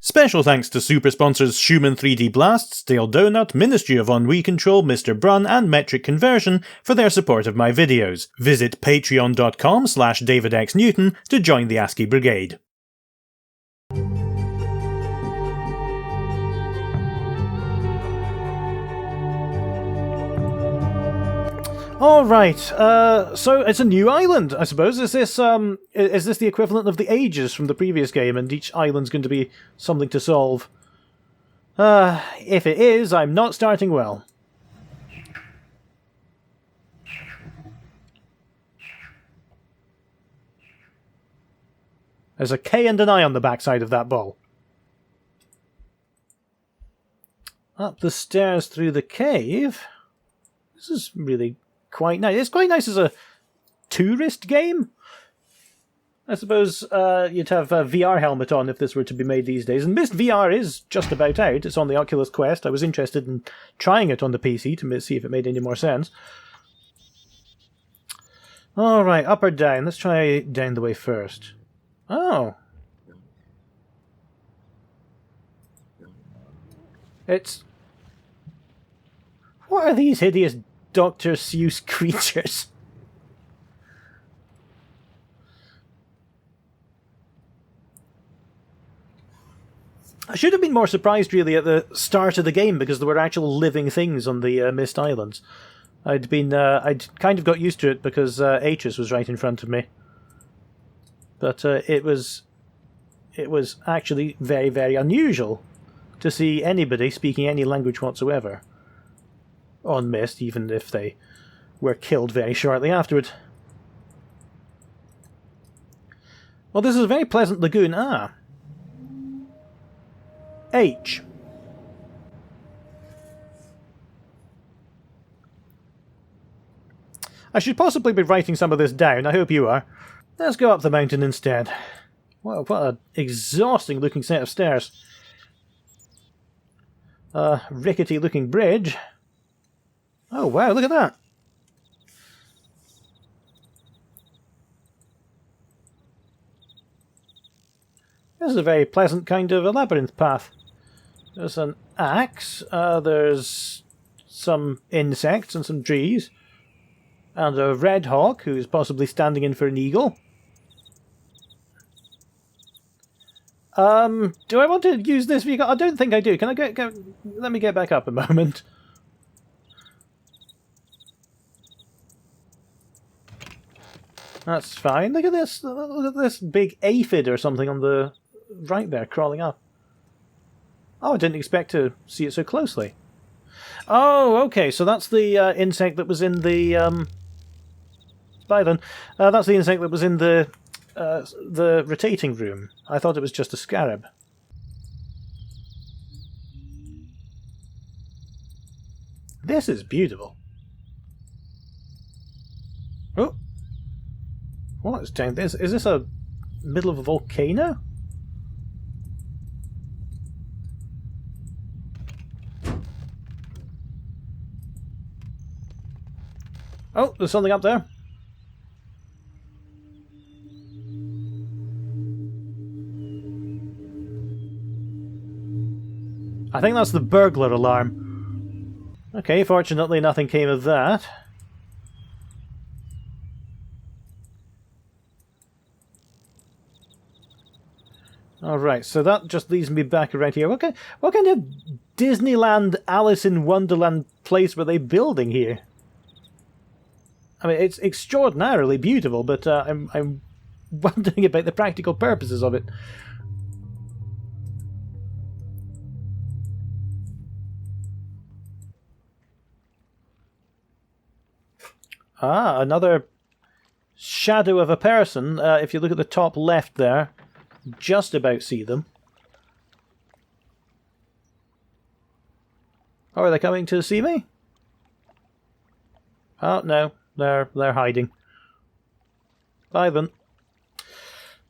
Special thanks to super sponsors Schumann 3D Blast, Stale Donut, Ministry of Ennui Control, Mr. Brun and Metric Conversion for their support of my videos. Visit patreon.com/DavidXNewton to join the ASCII Brigade. Alright, so it's a new island, I suppose. Is this the equivalent of the Ages from the previous game, and each island's going to be something to solve? If it is, I'm not starting well. There's a K and an I on the backside of that ball. Up the stairs through the cave. This is really quite nice. It's quite nice as a tourist game. I suppose you'd have a VR helmet on if this were to be made these days. And Myst VR is just about out. It's on the Oculus Quest. I was interested in trying it on the PC to see if it made any more sense. Alright, up or down? Let's try down the way first. Oh. It's... What are these hideous Dr. Seuss creatures? I should have been more surprised really at the start of the game because there were actual living things on the Myst Islands. I'd kind of got used to it because Atris was right in front of me. But it was actually very, very unusual to see anybody speaking any language whatsoever on Myst, even if they were killed very shortly afterward. Well, this is a very pleasant lagoon. Ah. H. I should possibly be writing some of this down. I hope you are. Let's go up the mountain instead. Wow, what an exhausting looking set of stairs. A rickety looking bridge. Oh wow, look at that! This is a very pleasant kind of a labyrinth path. There's an axe, there's some insects and some trees, and a red hawk who's possibly standing in for an eagle. Do I want to use this vehicle? I don't think I do. Can I go let me get back up a moment. That's fine. Look at this. Look at this big aphid or something on the right there, crawling up. Oh, I didn't expect to see it so closely. Oh, okay. So that's the insect that was in the. Bye then. That's the insect that was in the rotating room. I thought it was just a scarab. This is beautiful. Oh. What is down this? Is this a middle of a volcano? Oh, there's something up there. I think that's the burglar alarm. Okay, fortunately nothing came of that. Alright, so that just leads me back around here. What kind of Disneyland Alice in Wonderland place were they building here? I mean, it's extraordinarily beautiful, but I'm wondering about the practical purposes of it. Ah, another shadow of a person. If you look at the top left there, just about see them. Oh, are they coming to see me? Oh, no. They're hiding. Bye then.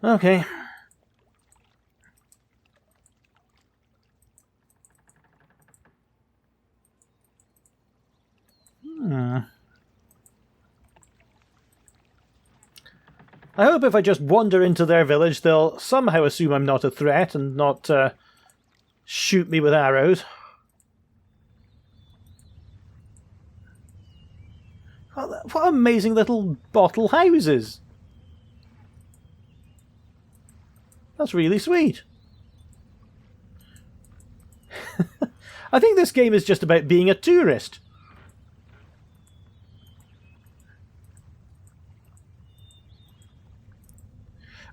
Okay. I hope if I just wander into their village, they'll somehow assume I'm not a threat and not shoot me with arrows. What amazing little bottle houses. That's really sweet. I think this game is just about being a tourist.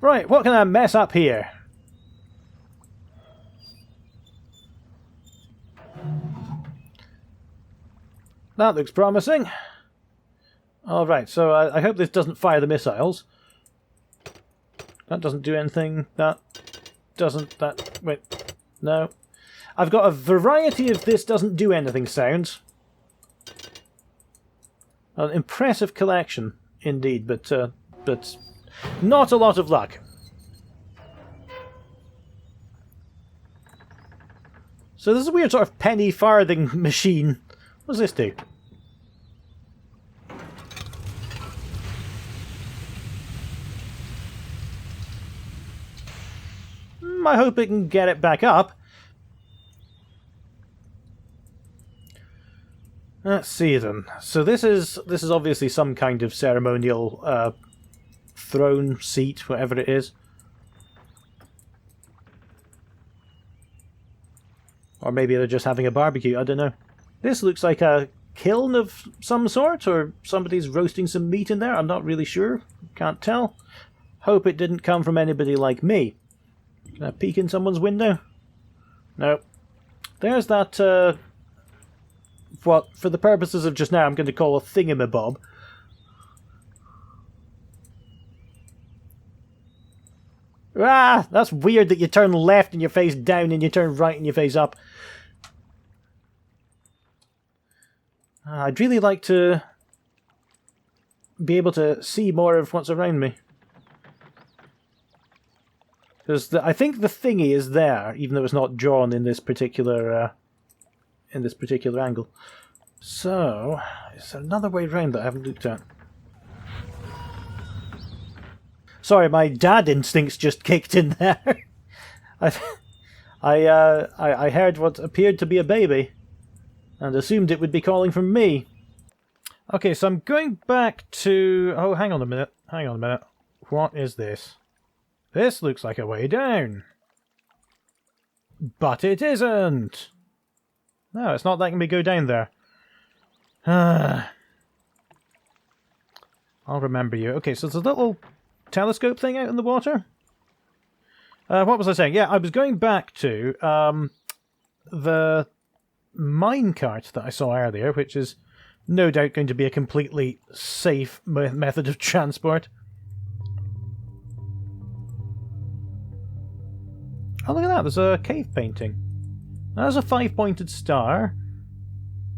Right, what can I mess up here? That looks promising. Alright, so I hope this doesn't fire the missiles. That doesn't do anything. That doesn't... That... Wait. No. I've got a variety of this doesn't do anything sounds. An impressive collection, indeed, but not a lot of luck. So this is a weird sort of penny farthing machine. What does this do? I hope it can get it back up. Let's see then. So this is obviously some kind of ceremonial throne, seat, whatever it is. Or maybe they're just having a barbecue, I don't know. This looks like a kiln of some sort, or somebody's roasting some meat in there. I'm not really sure. Can't tell. Hope it didn't come from anybody like me. Can I peek in someone's window? No. There's that, what, for the purposes of just now, I'm going to call a thingamabob. Ah! That's weird that you turn left and you face down and you turn right and you face up. I'd really like to be able to see more of what's around me. Because I think the thingy is there, even though it's not drawn in this particular angle. So, is there another way around that I haven't looked at? Sorry, my dad instincts just kicked in there. I heard what appeared to be a baby, and assumed it would be calling from me. Okay, so I'm going back to... Oh, hang on a minute. Hang on a minute. What is this? This looks like a way down. But it isn't! No, it's not letting me go down there. I'll remember you. Okay, so there's a little telescope thing out in the water. What was I saying? Yeah, I was going back to the minecart that I saw earlier, which is no doubt going to be a completely safe method of transport. Oh, look at that, there's a cave painting. There's a 5-pointed star.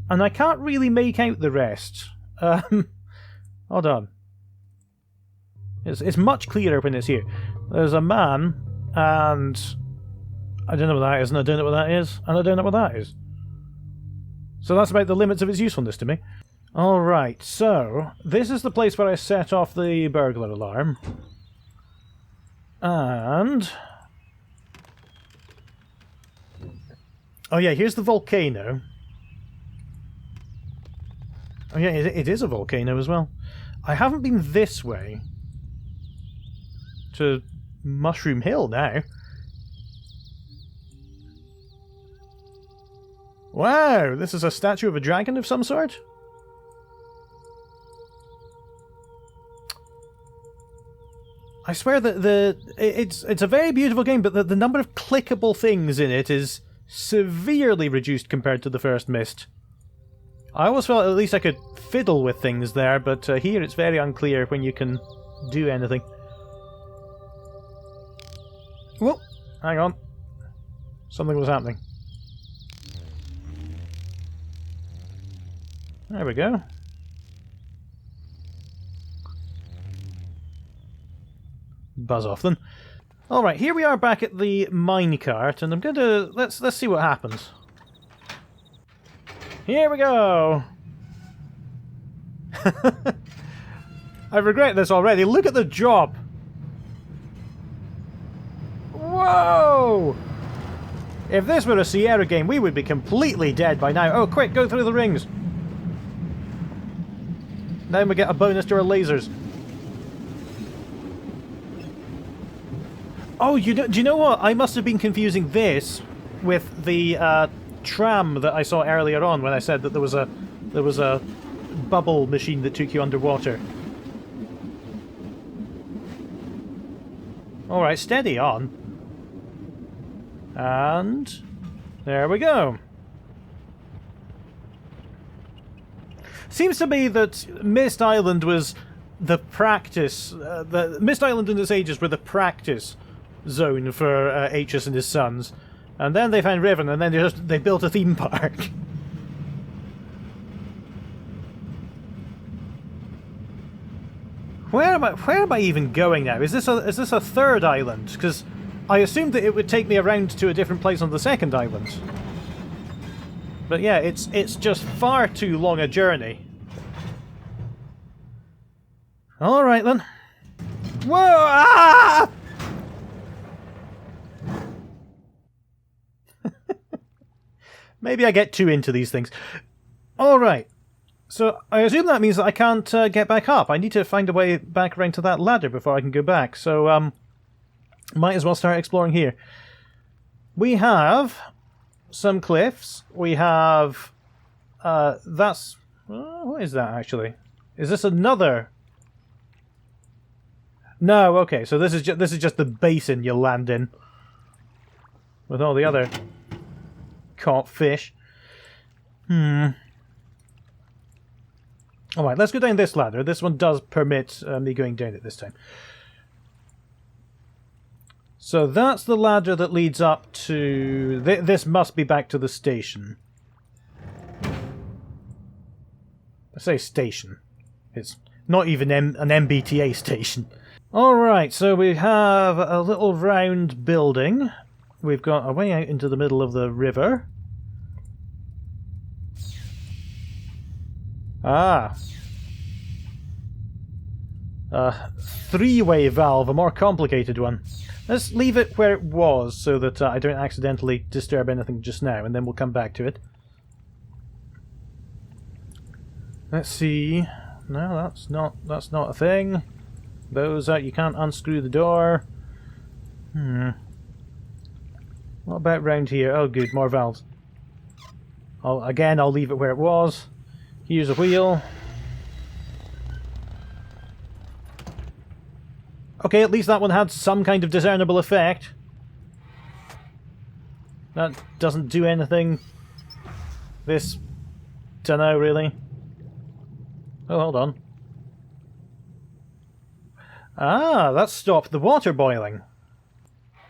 And I can't really make out the rest. Hold on. It's much clearer when it's here. There's a man, and I don't know what that is, and I don't know what that is, and I don't know what that is. So that's about the limits of its usefulness to me. Alright, so this is the place where I set off the burglar alarm. And... oh yeah, here's the volcano. Oh yeah, it is a volcano as well. I haven't been this way to Mushroom Hill now. Wow, this is a statue of a dragon of some sort? I swear that it's a very beautiful game, but the number of clickable things in it is severely reduced compared to the first Myst. I always felt at least I could fiddle with things there, but here it's very unclear when you can do anything. Whoa, hang on. Something was happening. There we go. Buzz off then. Alright, here we are back at the minecart, and I'm going to... Let's see what happens. Here we go! I regret this already. Look at the job! Whoa! If this were a Sierra game, we would be completely dead by now. Oh, quick, go through the rings. Then we get a bonus to our lasers. Oh, do you know what? I must have been confusing this with the tram that I saw earlier on when I said that there was a bubble machine that took you underwater. Alright, steady on. And there we go. Seems to be that Myst Island was the practice. The Myst Island and its ages were the practice zone for H's and his sons, and then they found Riven, and then they built a theme park. Where am I even going now? Is this a third island? Because I assumed that it would take me around to a different place on the second island. But yeah, it's just far too long a journey. Alright then. Whoa! Ah! Maybe I get too into these things. Alright. So I assume that means that I can't get back up. I need to find a way back around to that ladder before I can go back. So, might as well start exploring here. We have some cliffs. We have... that's... what is that, actually? Is this another... No, okay, so this is just the basin you land in. With all the other caught fish. Alright, let's go down this ladder. This one does permit me going down it this time. So that's the ladder that leads up to... This must be back to the station. I say station. It's not even an MBTA station. Alright, so we have a little round building. We've got a way out into the middle of the river. Ah. A three-way valve, a more complicated one. Let's leave it where it was so that I don't accidentally disturb anything just now, and then we'll come back to it. Let's see. No, that's not a thing. Those you can't unscrew the door. What about round here? Oh good, more valves. Again, I'll leave it where it was. Here's a wheel. Okay, at least that one had some kind of discernible effect. That doesn't do anything. This... dunno, really. Oh, hold on. Ah, that stopped the water boiling.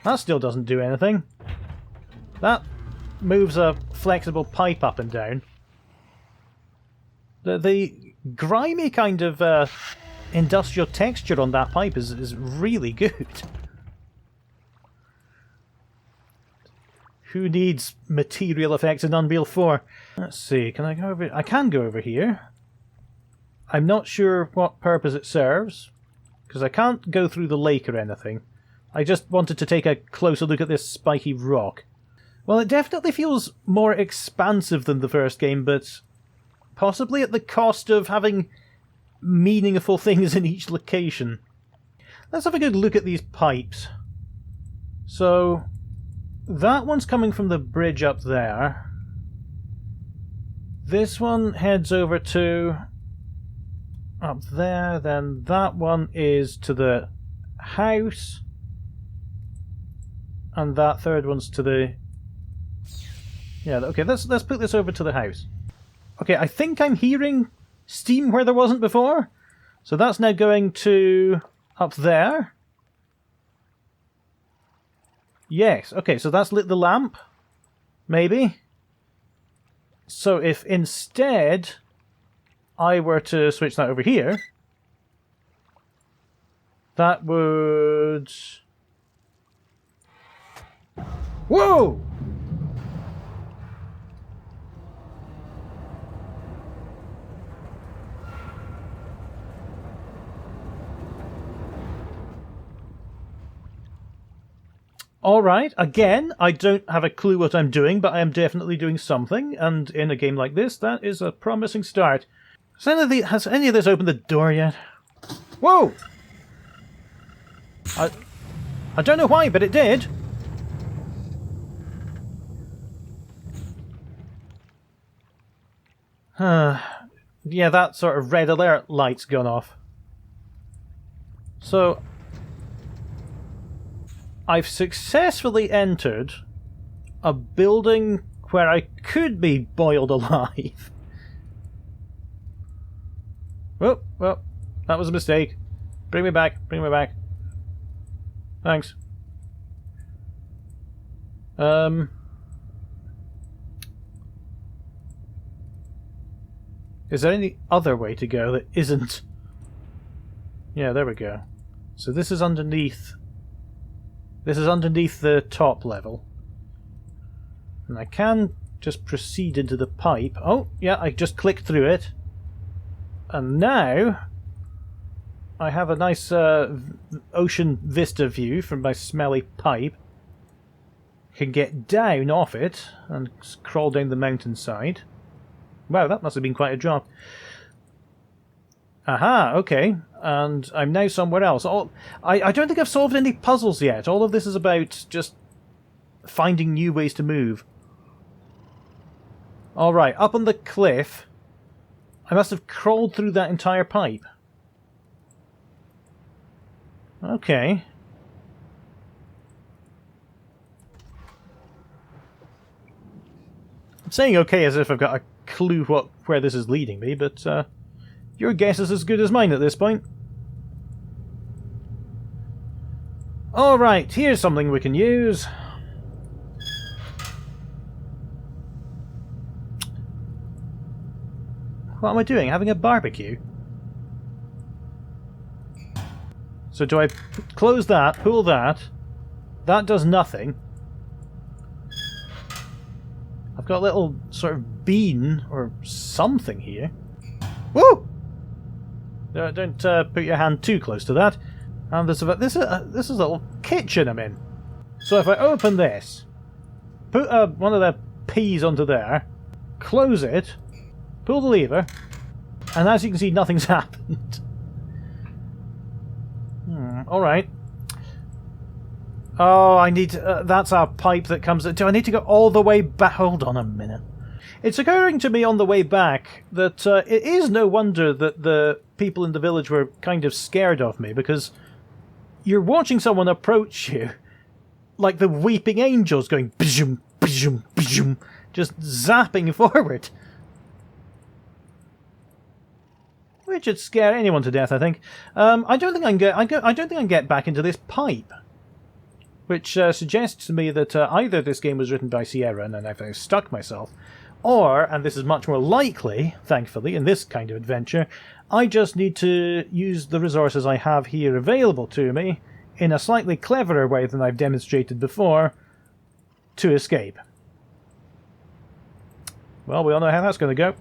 That still doesn't do anything. That moves a flexible pipe up and down. The grimy kind of industrial texture on that pipe is really good. Who needs material effects in Unreal 4? Let's see, can I go over... I can go over here. I'm not sure what purpose it serves, because I can't go through the lake or anything. I just wanted to take a closer look at this spiky rock. Well, it definitely feels more expansive than the first game, but possibly at the cost of having meaningful things in each location. Let's have a good look at these pipes. So, that one's coming from the bridge up there. This one heads over to up there, then that one is to the house, and that third one's to the... Yeah, okay, let's put this over to the house. Okay, I think I'm hearing steam where there wasn't before. So that's now going to up there. Yes, okay, so that's lit the lamp. Maybe. So if instead I were to switch that over here, that would... Whoa! Alright, again, I don't have a clue what I'm doing, but I am definitely doing something, and in a game like this, that is a promising start. Has any of this opened the door yet? Whoa! I don't know why, but it did. Yeah, that sort of red alert light's gone off. So, I've successfully entered a building where I could be boiled alive. Oh, well, that was a mistake. Bring me back, bring me back. Thanks. Is there any other way to go that isn't... Yeah, there we go. So this is underneath... This is underneath the top level. And I can just proceed into the pipe. Oh, yeah, I just clicked through it. And now... I have a nice ocean vista view from my smelly pipe. Can get down off it and crawl down the mountainside. Wow, that must have been quite a drop. Aha, okay. And I'm now somewhere else. I don't think I've solved any puzzles yet. All of this is about just finding new ways to move. Alright, up on the cliff. I must have crawled through that entire pipe. Okay. I'm saying okay as if I've got a clue where this is leading me, but your guess is as good as mine at this point. Alright, here's something we can use. What am I doing? Having a barbecue? So do I close that, pull that? That does nothing. I've got a little sort of bean or something here. Woo! Don't put your hand too close to that. And this is a little kitchen I'm in. So if I open this, put one of the peas onto there, close it, pull the lever, and as you can see, nothing's happened. Alright. Oh, I need... that's our pipe that comes... Do I need to go all the way back? Hold on a minute. It's occurring to me on the way back that it is no wonder that the people in the village were kind of scared of me, because you're watching someone approach you like the weeping angels going... B'zoom, b'zoom, b'zoom, just zapping forward. Which would scare anyone to death, I think. I don't think I can get back into this pipe, which suggests to me that either this game was written by Sierra and I've stuck myself, or, and this is much more likely, thankfully, in this kind of adventure, I just need to use the resources I have here available to me in a slightly cleverer way than I've demonstrated before to escape. Well, we all know how that's going to go.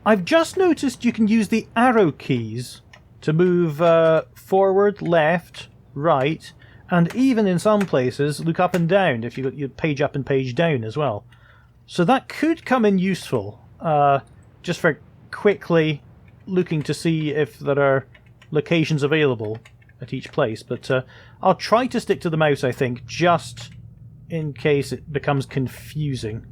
I've just noticed you can use the arrow keys to move forward, left, right, and even in some places look up and down if you've got your page up and page down as well. So that could come in useful, just for quickly looking to see if there are locations available at each place. But I'll try to stick to the mouse, I think, just in case it becomes confusing.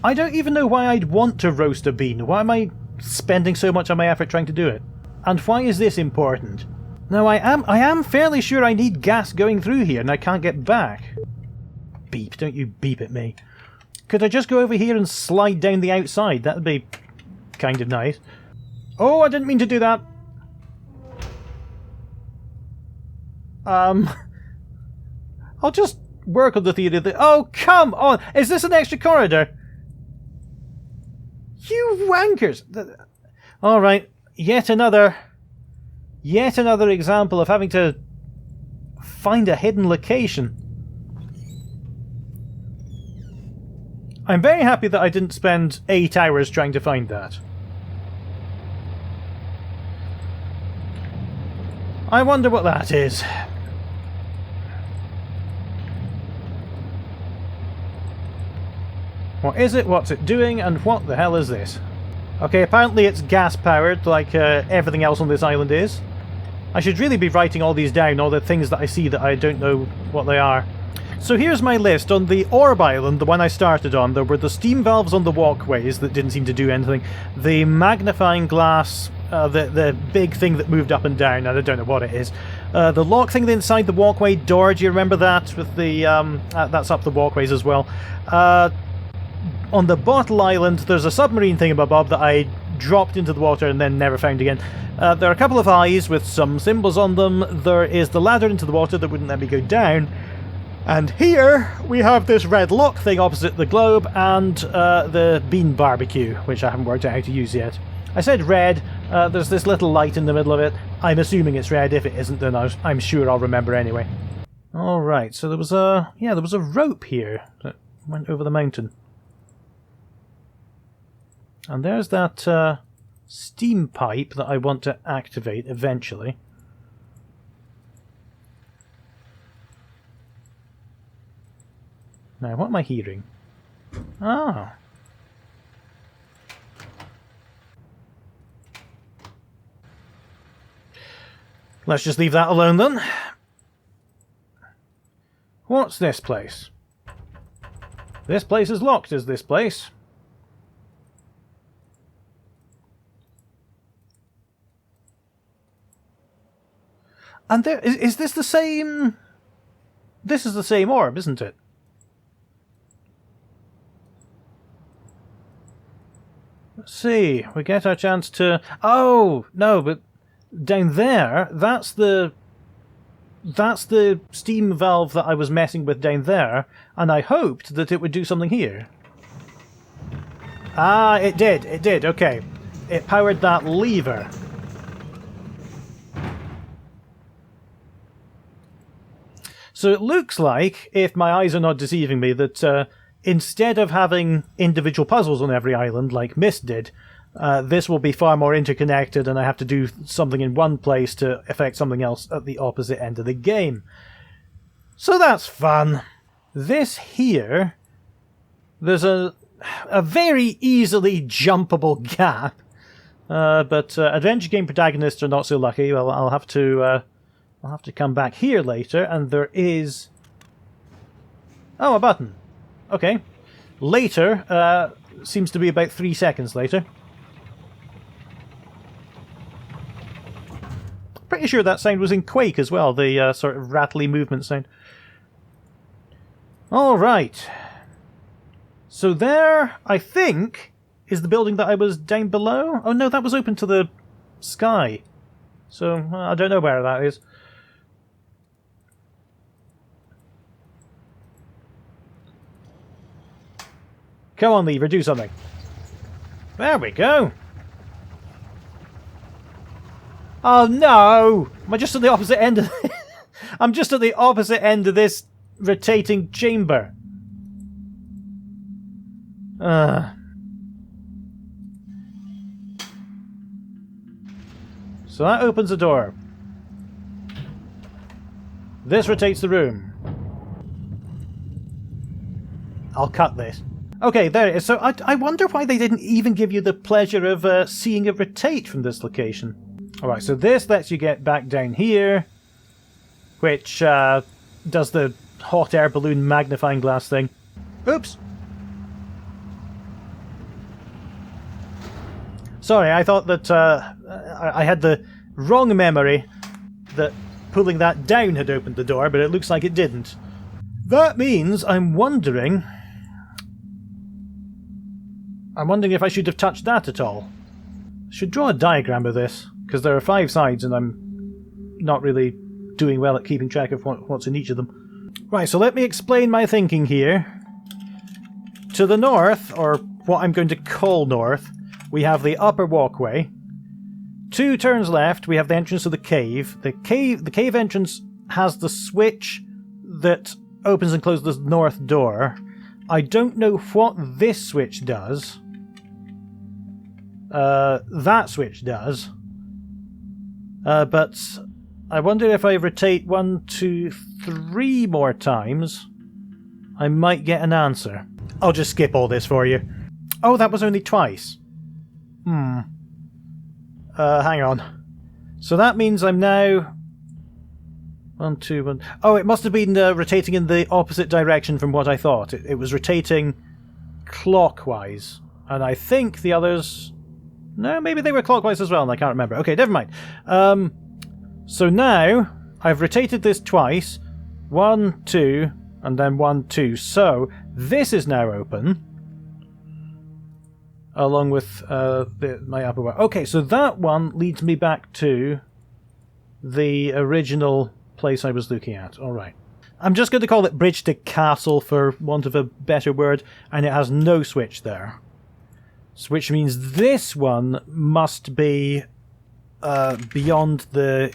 I don't even know why I'd want to roast a bean. Why am I spending so much of my effort trying to do it? And why is this important? Now, I am fairly sure I need gas going through here and I can't get back. Beep, don't you beep at me. Could I just go over here and slide down the outside? That'd be kind of nice. Oh, I didn't mean to do that. I'll just work on the theory that... Oh, come on! Is this an extra corridor? You wankers! Alright, yet another example of having to find a hidden location. I'm very happy that I didn't spend 8 hours trying to find that. I wonder what that is. What is it? What's it doing? And what the hell is this? Okay, apparently it's gas-powered, like everything else on this island is. I should really be writing all these down, all the things that I see that I don't know what they are. So here's my list. On the Orb Island, the one I started on, there were the steam valves on the walkways that didn't seem to do anything. The magnifying glass, the big thing that moved up and down, I don't know what it is. The lock thing inside the walkway door, do you remember that? With the that's up the walkways as well. On the Bottle Island, there's a submarine thingamabob that I dropped into the water and then never found again. There are a couple of eyes with some symbols on them. There is the ladder into the water that wouldn't let me go down. And here we have this red lock thing opposite the globe and the bean barbecue, which I haven't worked out how to use yet. I said red, there's this little light in the middle of it. I'm assuming it's red. If it isn't, then I'm sure I'll remember anyway. Alright, so there was a rope here that went over the mountain. And there's that steam pipe that I want to activate eventually. Now, what am I hearing? Ah. Let's just leave that alone then. What's this place? This place is locked, is this place? And there is this the same? This is the same orb, isn't it? Let's see. We get our chance to. Oh no, but down there, that's the steam valve that I was messing with down there, and I hoped that it would do something here. Ah, it did. It did. Okay, it powered that lever. So it looks like, if my eyes are not deceiving me, that instead of having individual puzzles on every island like Myst did, this will be far more interconnected and I have to do something in one place to affect something else at the opposite end of the game. So that's fun. This here, there's a very easily jumpable gap, but adventure game protagonists are not so lucky. Well, I'll have to come back here later, and there is... Oh, a button. Okay. Later seems to be about 3 seconds later. Pretty sure that sound was in Quake as well, the sort of rattly movement sound. Alright. So there, I think, is the building that I was down below. Oh no, that was open to the sky. So, I don't know where that is. Come on, lever, do something. There we go. Oh no! Am I just at the opposite end of I'm just at the opposite end of this rotating chamber. So that opens the door. This rotates the room. I'll cut this. Okay, there it is. So I wonder why they didn't even give you the pleasure of seeing it rotate from this location. Alright, so this lets you get back down here, which does the hot air balloon magnifying glass thing. Oops! Sorry, I thought that I had the wrong memory that pulling that down had opened the door, but it looks like it didn't. That means I'm wondering if I should have touched that at all. I should draw a diagram of this, because there are 5 sides and I'm not really doing well at keeping track of what's in each of them. Right, so let me explain my thinking here. To the north, or what I'm going to call north, we have the upper walkway. 2 turns left, we have the entrance to the cave. The cave entrance has the switch that opens and closes the north door. I don't know what this switch does. That switch does. But I wonder if I rotate 1, 2, 3 more times, I might get an answer. I'll just skip all this for you. Oh, that was only twice. Hang on. So that means I'm now... 1, 2, 1... Oh, it must have been rotating in the opposite direction from what I thought. It was rotating clockwise. And I think the others... No, maybe they were clockwise as well, and I can't remember. Okay, never mind. So now, I've rotated this twice. 1, 2, and then 1, 2. So, this is now open. Along with my upper one. Okay, so that one leads me back to the original place I was looking at. Alright. I'm just going to call it Bridge to Castle for want of a better word, and it has no switch there. Which means this one must be beyond the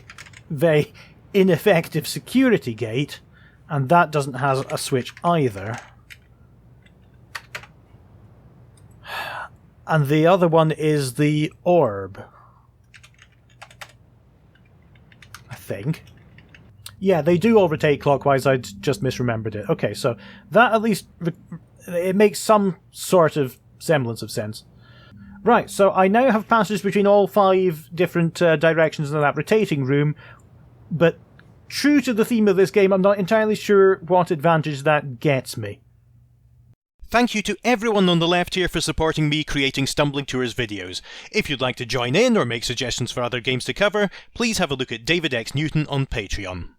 very ineffective security gate, and that doesn't have a switch either. And the other one is the orb. I think. Yeah, they do all rotate clockwise, I'd just misremembered it. Okay, so that at least... it makes some sort of semblance of sense. Right, so I now have passages between all 5 different directions in that rotating room, but true to the theme of this game, I'm not entirely sure what advantage that gets me. Thank you to everyone on the left here for supporting me creating Stumbling Tours videos. If you'd like to join in or make suggestions for other games to cover, please have a look at David X Newton on Patreon.